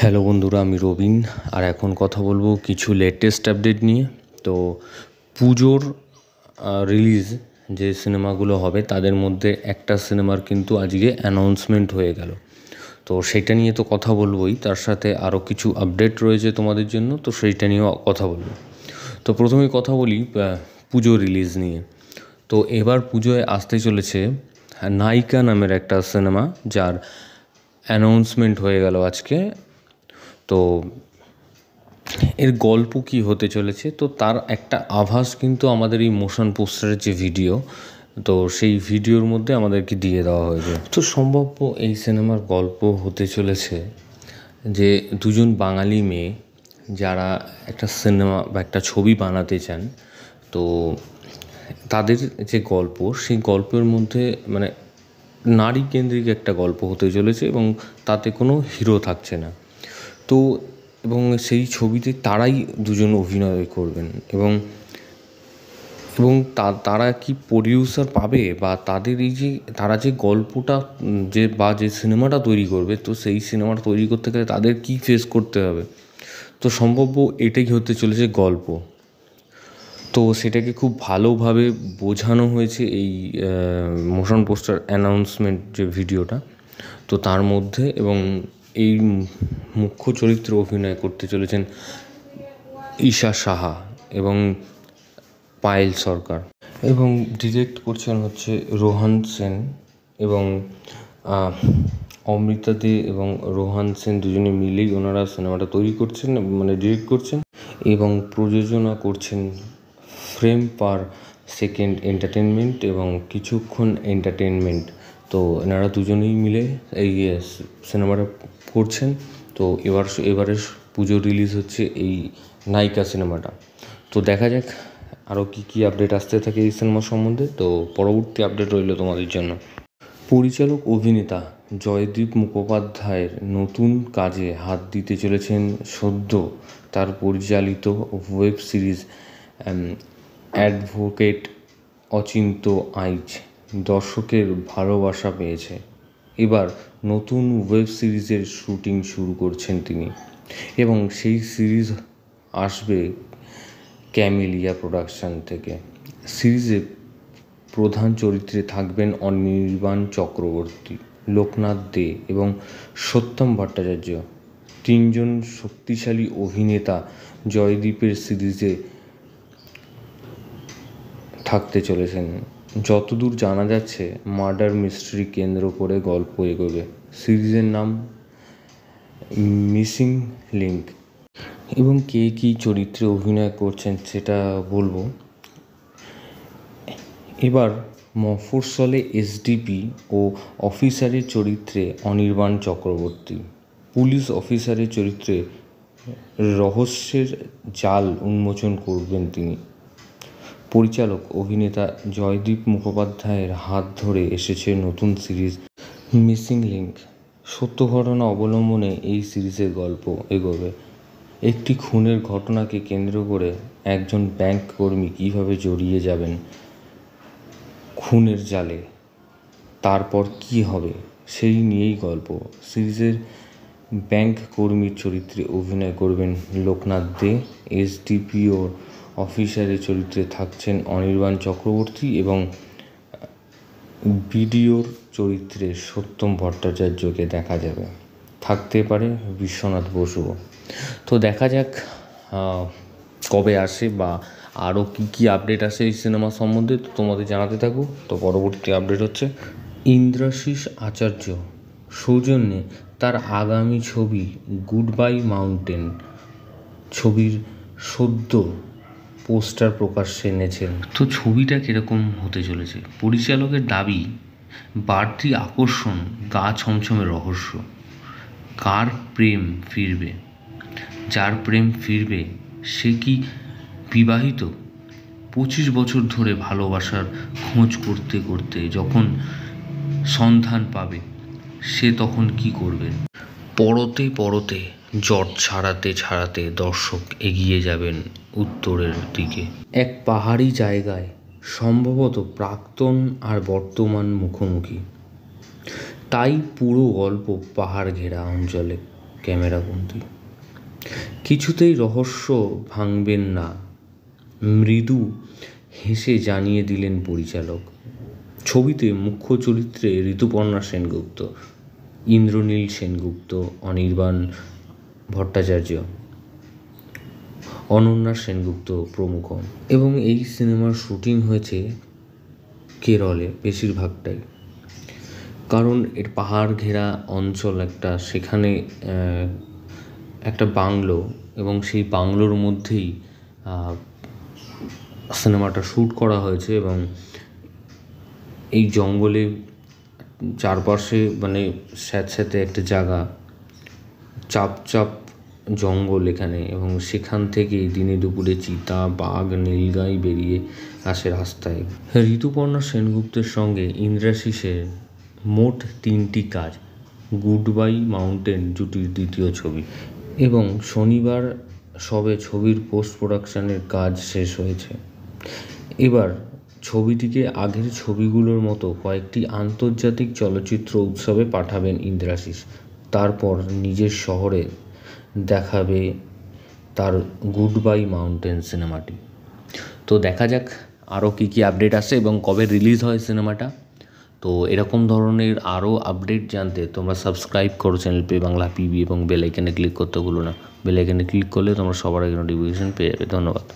Hello বন্ধুরা, আমি রবিন। আর এখন কথা বলবো কিছু লেটেস্ট আপডেট নিয়ে। তো পুজোর রিলিজ যে সিনেমাগুলো হবে তাদের মধ্যে একটা সিনেমার কিন্তু আজকে অ্যানাউন্সমেন্ট হয়ে গেল। তো সেইটা নিয়ে তো কথা বলবোই, তার সাথে আরও কিছু আপডেট রয়েছে তোমাদের জন্য, তো সেইটা নিয়েও কথা বলবো। তো প্রথমেই কথা বলি পুজো রিলিজ নিয়ে। তো এবার পুজোয় আসতে চলেছে নায়িকা নামের একটা সিনেমা, যার অ্যানাউন্সমেন্ট হয়ে গেল আজকে। তো এর গল্প কী হতে চলেছে, তো তার একটা আভাস কিন্তু আমাদের এই মোশন পোস্টারের যে ভিডিও, তো সেই ভিডিওর মধ্যে আমাদেরকে দিয়ে দেওয়া হয়েছে। তো সম্ভব্য এই সিনেমার গল্প হতে চলেছে যে দুজন বাঙালি মেয়ে যারা একটা সিনেমা বা একটা ছবি বানাতে চান। তো তাদের যে গল্প, সেই গল্পের মধ্যে মানে নারী কেন্দ্রিক একটা গল্প হতে চলেছে এবং তাতে কোনো হিরো থাকছে না। তো এবং সেই ছবিতে তারাই দুজন অভিনয় করবেন এবং এবং তারা কি প্রডিউসার পাবে, বা তাদের এই যে তারা যে গল্পটা যে সিনেমাটা তৈরি করবে, তো সেই সিনেমাটা তৈরি করতে গেলে তাদের কি ফেস করতে হবে, তো সম্ভব্য এটাই হতে চলেছে গল্প। তো সেটাকে খুব ভালোভাবে বোঝানো হয়েছে এই মোশন পোস্টার অ্যানাউন্সমেন্ট যে ভিডিওটা, তো তার মধ্যে। এবং এই মুখ্য চরিত্রে অভিনয় করতে চলেছেন ঈশা সাহা এবং পায়েল সরকার, এবং ডিরেক্ট করছেন হচ্ছে রোহান সেন। এবং অমৃতা দে এবং রোহান সেন দুজনে মিলেই ওনারা সিনেমাটা তৈরি করছেন, মানে ডিরেক্ট করছেন এবং প্রযোজনা করছেন ফ্রেম পার সেকেন্ড এন্টারটেনমেন্ট এবং কিছুক্ষণ এন্টারটেনমেন্ট। তো এনারা দুজনেই মিলে এই সিনেমাটা করছেন। তো এবারে পুজো রিলিজ হচ্ছে এই নায়িকা সিনেমাটা। তো দেখা যাক আরও কী আপডেট আসতে থাকে এই সিনেমা সম্বন্ধে। তো পরবর্তী আপডেট রইল তোমাদের জন্য। পরিচালক অভিনেতা জয়দীপ মুখোপাধ্যায়ের নতুন কাজে হাত দিতে চলেছেন সদ্য তার পরিচালিত ওয়েব সিরিজ অ্যাডভোকেট অচিন্ত আইচ দর্শকের ভালোবাসা পেয়েছে। এবার নতুন ওয়েব সিরিজের শুটিং শুরু করছেন তিনি, এবং সেই সিরিজ আসবে ক্যামেলিয়া প্রোডাকশন থেকে। সিরিজে প্রধান চরিত্রে থাকবেন অনির্বাণ চক্রবর্তী, লোকনাথ দে এবং সত্যম ভট্টাচার্য। তিনজন শক্তিশালী অভিনেতা জয়দীপের সিরিজে থাকতে চলেছেন। যতদূর জানা যাচ্ছে মার্ডার মিস্ট্রি কেন্দ্র করে গল্প এগোবে। সিরিজের নাম মিসিং লিঙ্ক। এবং কে কী চরিত্রে অভিনয় করছেন সেটা বলবো। এবার মফস্বলে এসডিপি ও অফিসারের চরিত্রে অনির্বাণ চক্রবর্তী, পুলিশ অফিসারের চরিত্রে রহস্যের জাল উন্মোচন করবেন তিনি। পরিচালক অভিনেতা জয়দীপ মুখোপাধ্যায়ের হাত ধরে এসেছে নতুন সিরিজ মিসিং লিঙ্ক। সত্য ঘটনা অবলম্বনে এই সিরিজের গল্প এগোবে। একটি খুনের ঘটনাকে কেন্দ্র করে একজন ব্যাংক কর্মী কীভাবে জড়িয়ে যাবেন খুনের জালে, তারপর কি হবে সেই নিয়েই গল্প। সিরিজের ব্যাংক কর্মীর চরিত্রে অভিনয় করবেন লোকনাথ দে। এসডিপিও অফিসারের চরিত্রে থাকছেন অনির্বাণ চক্রবর্তী এবং বিডিওর চরিত্রে সত্যম ভট্টাচার্যকে দেখা যাবে। থাকতে পারে বিশ্বনাথ বসুও। তো দেখা যাক কবে আসে বা আরও কী আপডেট আসে এই সিনেমা সম্বন্ধে, তো তোমাদের জানাতে থাকবো। তো পরবর্তী আপডেট হচ্ছে ইন্দ্রাশিস আচার্য সৌজন্যে তার আগামী ছবি গুড বাই মাউন্টেন ছবির সদ্য পোস্টার প্রকাশ্যে এনেছেন। তো ছবিটা কীরকম হতে চলেছে? পরিচালকের দাবি, বাড়তি আকর্ষণ, গা ছমছমে রহস্য। কার প্রেম ফিরবে? যার প্রেম ফিরবে সে কি বিবাহিত? 25 বছর ধরে ভালোবাসার খোঁজ করতে করতে যখন সন্ধান পাবে, সে তখন কি করবে? পরতে পরতে জট ছাড়াতে ছাড়াতে দর্শক এগিয়ে যাবেন উত্তরের দিকে, এক পাহাড়ি জায়গায়, সম্ভবত প্রাক্তন আর বর্তমান মুখোমুখি। তাই পুরো গল্প পাহাড় ঘেরা অঞ্চলে, ক্যামেরাবন্দি। কিছুতেই রহস্য ভাঙবেন না, মৃদু হেসে জানিয়ে দিলেন পরিচালক। ছবিতে মুখ্য চরিত্রে ঋতুপর্ণা সেনগুপ্ত, ইন্দ্রনীল সেনগুপ্ত, অনির্বাণ ভট্টাচার্য, অনন্যা সেনগুপ্ত প্রমুখ। এবং এই সিনেমার শুটিং হয়েছে কেরলে বেশিরভাগটাই, কারণ এর পাহাড় ঘেরা অঞ্চল একটা, সেখানে একটা বাংলো, এবং সেই বাংলোর মধ্যেই সিনেমাটা শ্যুট করা হয়েছে। এবং এই জঙ্গলে চারপাশে মানে স্যাঁতস্যাঁতে একটা জায়গা, চাপ জঙ্গল এখানে, এবং সেখান থেকেই দিনে দুপুরে চিতা, বাঘ, নীলগাই বেরিয়ে আসে রাস্তায়। ঋতুপর্ণা সেনগুপ্তের সঙ্গে ইন্দ্রাশিসের মোট 3টি কাজ। গুড বাই মাউন্টেন জুটির দ্বিতীয় ছবি, এবং শনিবার সবে ছবির পোস্ট প্রোডাকশনের কাজ শেষ হয়েছে। এবার ছবিটিকে আগের ছবিগুলোর মতো কয়েকটি আন্তর্জাতিক চলচ্চিত্র উৎসবে পাঠাবেন ইন্দ্রাশিস। তারপর নিজের শহরে দেখাবে তার গুড বাই মাউন্টেন সিনেমাটি। তো দেখা যাক আরও কী কী আপডেট আসে এবং কবে রিলিজ হয় সিনেমাটা। তো এরকম ধরনের আরও আপডেট জানতে তোমরা সাবস্ক্রাইব করো চ্যানেল পে বাংলা পিবি, এবং বেল আইকনে ক্লিক করতে ভুলো না। বেল আইকনে ক্লিক করলে তোমরা সবার আগে নোটিফিকেশন পেয়ে যাবে। ধন্যবাদ।